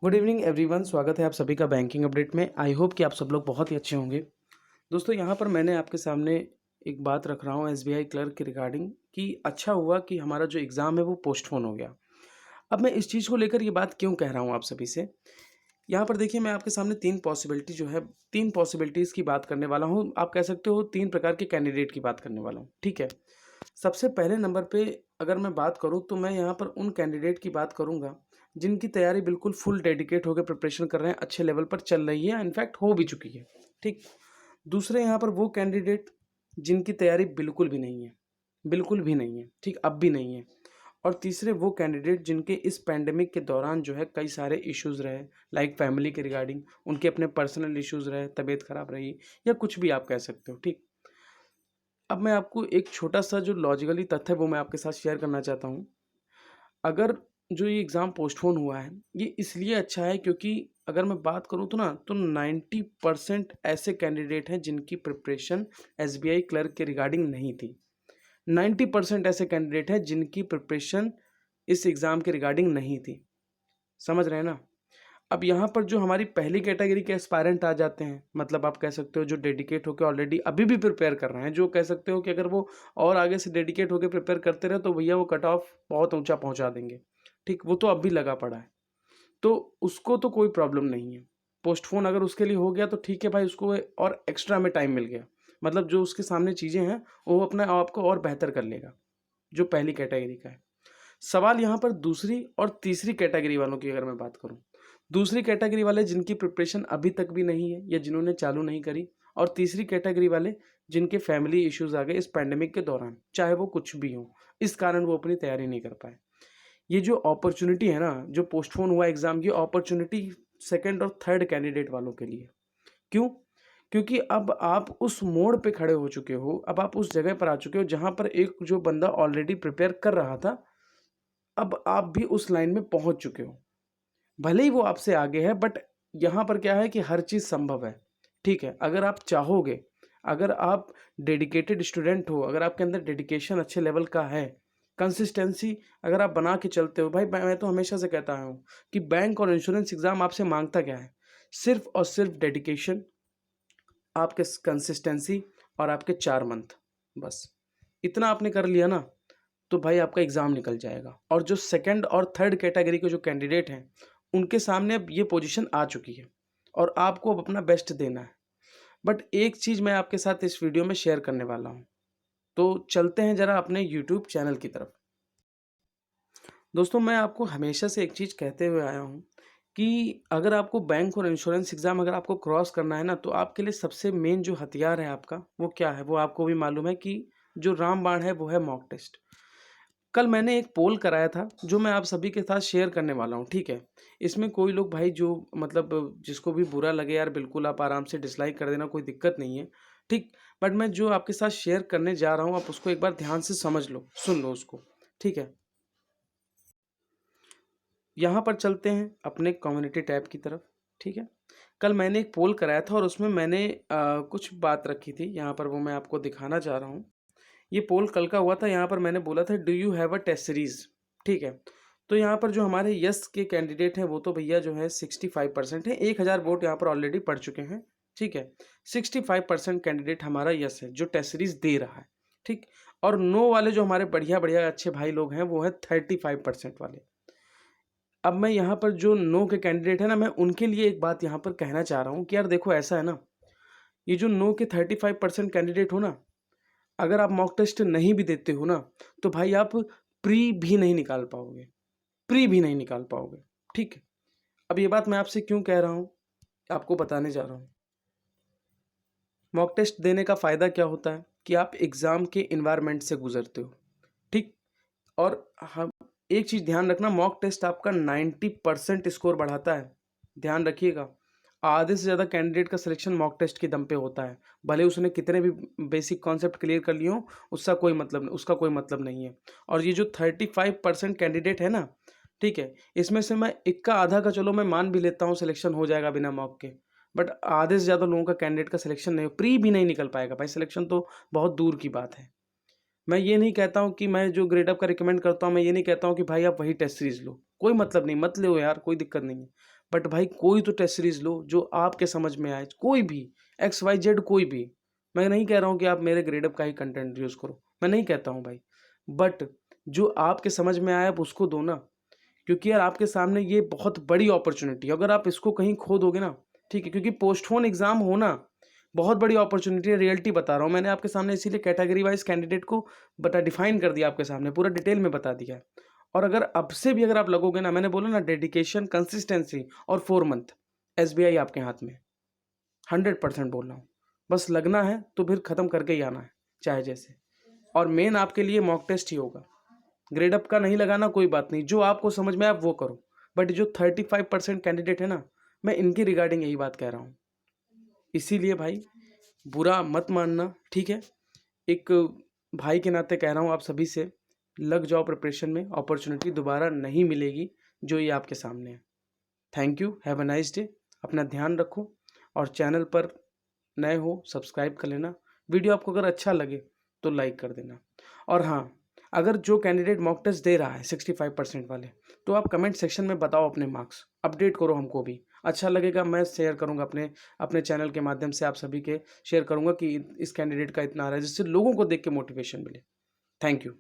Good evening everyone, स्वागत है आप सभी का बैंकिंग अपडेट में। आई होप कि आप सब लोग बहुत ही अच्छे होंगे। दोस्तों, यहाँ पर मैंने आपके सामने एक बात रख रहा हूँ एसबीआई क्लर्क के रिगार्डिंग कि अच्छा हुआ कि हमारा जो एग्ज़ाम है वो पोस्टपोन हो गया। अब मैं इस चीज़ को लेकर ये बात क्यों कह रहा हूँ आप सभी से। यहाँ पर देखिए, मैं आपके सामने 3 पॉसिबिलिटी जो है 3 पॉसिबिलिटीज़ की बात करने वाला हूँ। आप कह सकते हो 3 प्रकार के कैंडिडेट की बात करने वाला हूँ, ठीक है। सबसे पहले नंबर पे अगर मैं बात करूँ तो मैं यहाँ पर उन कैंडिडेट की बात करूँगा जिनकी तैयारी बिल्कुल फुल डेडिकेट होकर प्रिपरेशन कर रहे हैं, अच्छे लेवल पर चल रही है, इनफैक्ट हो भी चुकी है, ठीक। दूसरे यहाँ पर वो कैंडिडेट जिनकी तैयारी बिल्कुल भी नहीं है, बिल्कुल भी नहीं है, ठीक, अब भी नहीं है। और तीसरे वो कैंडिडेट जिनके इस पैंडेमिक के दौरान जो है कई सारे इश्यूज़ रहे, लाइक फैमिली के रिगार्डिंग, उनके अपने पर्सनल इश्यूज़ रहे, तबीयत ख़राब रही या कुछ भी आप कह सकते हो, ठीक। अब मैं आपको एक छोटा-सा जो लॉजिकली तथ्य है वो मैं आपके साथ शेयर करना चाहता हूँ। अगर जो ये एग्ज़ाम पोस्टपोन हुआ है, ये इसलिए अच्छा है क्योंकि अगर मैं बात करूँ तो ना तो 90% ऐसे कैंडिडेट हैं जिनकी प्रिपरेशन एसबीआई क्लर्क के रिगार्डिंग नहीं थी। 90% ऐसे कैंडिडेट हैं जिनकी प्रिपरेशन इस एग्ज़ाम के रिगार्डिंग नहीं थी। समझ रहे हैं ना? अब यहाँ पर जो हमारी पहली कैटेगरी के एस्पायरेंट आ जाते हैं, मतलब आप कह सकते हो जो डेडिकेट होके ऑलरेडी अभी भी प्रिपेयर कर रहे हैं, जो कह सकते हो कि अगर वो और आगे से डेडिकेट होके प्रिपेयर करते रहे तो भैया वो कट ऑफ बहुत ऊंचा पहुंचा देंगे, ठीक। वो तो अब भी लगा पड़ा है, तो उसको तो कोई प्रॉब्लम नहीं है। पोस्टपोन अगर उसके लिए हो गया तो ठीक है भाई, उसको और एक्स्ट्रा में टाइम मिल गया, मतलब जो उसके सामने चीज़ें हैं वो अपने आप को और बेहतर कर लेगा, जो पहली कैटेगरी का है। सवाल यहाँ पर दूसरी और तीसरी कैटेगरी वालों की अगर मैं बात करूँ, दूसरी कैटेगरी वाले जिनकी प्रिपरेशन अभी तक भी नहीं है या जिन्होंने चालू नहीं करी, और तीसरी कैटेगरी वाले जिनके फैमिली इश्यूज आ गए इस पैंडेमिक के दौरान, चाहे वो कुछ भी हो, इस कारण वो अपनी तैयारी नहीं कर पाए। ये जो अपॉर्चुनिटी है ना, जो पोस्टपोन हुआ एग्जाम की अपॉर्चुनिटी सेकंड और थर्ड कैंडिडेट वालों के लिए। क्यों? क्योंकि अब आप उस मोड़ पे खड़े हो चुके हो, अब आप उस जगह पर आ चुके हो जहां पर एक जो बंदा ऑलरेडी प्रिपेयर कर रहा था, अब आप भी उस लाइन में पहुंच चुके हो। भले ही वो आपसे आगे है, बट यहाँ पर क्या है कि हर चीज़ संभव है, ठीक है। अगर आप चाहोगे, अगर आप डेडिकेटेड स्टूडेंट हो, अगर आपके अंदर डेडिकेशन अच्छे लेवल का है, कंसिस्टेंसी अगर आप बना के चलते हो, भाई मैं तो हमेशा से कहता हूँ कि बैंक और इंश्योरेंस एग्ज़ाम आपसे मांगता क्या है? सिर्फ और सिर्फ डेडिकेशन, आपके कंसिस्टेंसी और आपके 4 मंथ, बस इतना आपने कर लिया ना तो भाई आपका एग्ज़ाम निकल जाएगा। और जो सेकंड और थर्ड कैटेगरी के जो कैंडिडेट हैं, उनके सामने अब ये पोजीशन आ चुकी है और आपको अब अपना बेस्ट देना है। बट एक चीज़ मैं आपके साथ इस वीडियो में शेयर करने वाला हूँ, तो चलते हैं ज़रा अपने यूट्यूब चैनल की तरफ। दोस्तों, मैं आपको हमेशा से एक चीज़ कहते हुए आया हूँ कि अगर आपको बैंक और इंश्योरेंस एग्ज़ाम अगर आपको क्रॉस करना है ना, तो आपके लिए सबसे मेन जो हथियार है आपका, वो क्या है? वो आपको भी मालूम है कि जो रामबाण है, वो है मॉक टेस्ट। कल मैंने एक पोल कराया था जो मैं आप सभी के साथ शेयर करने वाला हूँ, ठीक है। इसमें कोई लोग भाई जो मतलब जिसको भी बुरा लगे यार, बिल्कुल आप आराम से डिसलाइक कर देना, कोई दिक्कत नहीं है, ठीक। बट मैं जो आपके साथ शेयर करने जा रहा हूँ आप उसको एक बार ध्यान से समझ लो, सुन लो उसको, ठीक है। यहाँ पर चलते हैं अपने कम्युनिटी टैब की तरफ, ठीक है। कल मैंने एक पोल कराया था और उसमें मैंने कुछ बात रखी थी, यहाँ पर वो मैं आपको दिखाना चाह रहा हूँ। ये पोल कल का हुआ था, यहाँ पर मैंने बोला था do you have a test series, ठीक है। तो यहाँ पर जो हमारे यस के कैंडिडेट हैं वो तो भैया जो है 65% है, 1000 वोट यहाँ पर ऑलरेडी पड़ चुके हैं, ठीक है। 65% कैंडिडेट हमारा यस है जो टेस्ट सीरीज दे रहा है, ठीक। और नो वाले जो हमारे बढ़िया बढ़िया अच्छे भाई लोग हैं वो है 35% वाले। अब मैं यहाँ पर जो नो के कैंडिडेट है ना, मैं उनके लिए एक बात यहाँ पर कहना चाह रहा हूँ कि यार देखो, ऐसा है ना, ये जो नो के 35% कैंडिडेट हो ना, अगर आप मॉक टेस्ट नहीं भी देते हो ना, तो भाई आप प्री भी नहीं निकाल पाओगे, प्री भी नहीं निकाल पाओगे, ठीक है। अब ये बात मैं आपसे क्यों कह रहा हूँ, आपको बताने जा रहा हूँ। मॉक टेस्ट देने का फ़ायदा क्या होता है कि आप एग्ज़ाम के इन्वायरमेंट से गुजरते हो, ठीक। और हम एक चीज़ ध्यान रखना, मॉक टेस्ट आपका 90% स्कोर बढ़ाता है, ध्यान रखिएगा। आधे से ज़्यादा कैंडिडेट का सिलेक्शन मॉक टेस्ट के दम पे होता है, भले उसने कितने भी बेसिक कॉन्सेप्ट क्लियर कर लिए हों, उसका कोई मतलब नहीं है। और ये जो 35% कैंडिडेट है ना, ठीक है, इसमें से मैं इक्का आधा का चलो मैं मान भी लेता हूँ सिलेक्शन हो जाएगा बिना मॉक के, बट आधे से ज़्यादा लोगों का कैंडिडेट का सिलेक्शन नहीं, प्री भी नहीं निकल पाएगा भाई, सिलेक्शन तो बहुत दूर की बात है। मैं ये नहीं कहता हूँ कि मैं जो ग्रेड अप का रिकमेंड करता हूँ, मैं ये नहीं कहता हूँ कि भाई आप वही टेस्ट सीरीज़ लो, कोई मतलब नहीं, मत लो यार, कोई दिक्कत नहीं है। बट भाई कोई तो टेस्ट सीरीज़ लो जो आपके समझ में आए, कोई भी, एक्स वाई जेड कोई भी। मैं नहीं कह रहा हूँ कि आप मेरे ग्रेडअप का ही कंटेंट यूज़ करो, मैं नहीं कहता हूँ भाई, बट जो आपके समझ में आए आप उसको दो ना, क्योंकि यार आपके सामने ये बहुत बड़ी अपॉर्चुनिटी है। अगर आप इसको कहीं खो दोगे ना, ठीक है, क्योंकि पोस्टपोन एग्जाम होना बहुत बड़ी अपॉर्चुनिटी है, रियलिटी बता रहा हूँ मैंने आपके सामने, इसीलिए कैटेगरी वाइज कैंडिडेट को बता डिफाइन कर दिया आपके सामने, पूरा डिटेल में बता दिया है। और अगर अब से भी अगर आप लगोगे ना, मैंने बोला ना, डेडिकेशन, कंसिस्टेंसी और 4 मंथ, एसबीआई आपके हाथ में, 100% बोल रहा हूँ। बस लगना है तो फिर ख़त्म करके ही आना है, चाहे जैसे। और मेन आपके लिए मॉक टेस्ट ही होगा, ग्रेडअप का नहीं लगाना, कोई बात नहीं, जो आपको समझ में आए आप वो करो। बट जो 35% कैंडिडेट है ना, मैं इनकी रिगार्डिंग यही बात कह रहा हूँ। इसीलिए भाई बुरा मत मानना, ठीक है। एक भाई के नाते कह रहा हूँ आप सभी से, लग जाओ प्रिपरेशन में, अपॉर्चुनिटी दोबारा नहीं मिलेगी जो ये आपके सामने है। Thank you, have a nice day. अपना ध्यान रखो, और चैनल पर नए हो सब्सक्राइब कर लेना। वीडियो आपको अगर अच्छा लगे तो लाइक कर देना। और हाँ, अगर जो कैंडिडेट मॉक टेस्ट दे रहा है 65% वाले, तो आप कमेंट सेक्शन में बताओ अपने मार्क्स, अपडेट करो हमको भी, अच्छा लगेगा। मैं शेयर करूँगा अपने अपने चैनल के माध्यम से, आप सभी के शेयर करूँगा कि इस कैंडिडेट का इतना आ रहा है, जिससे लोगों को देख के मोटिवेशन मिले। Thank you.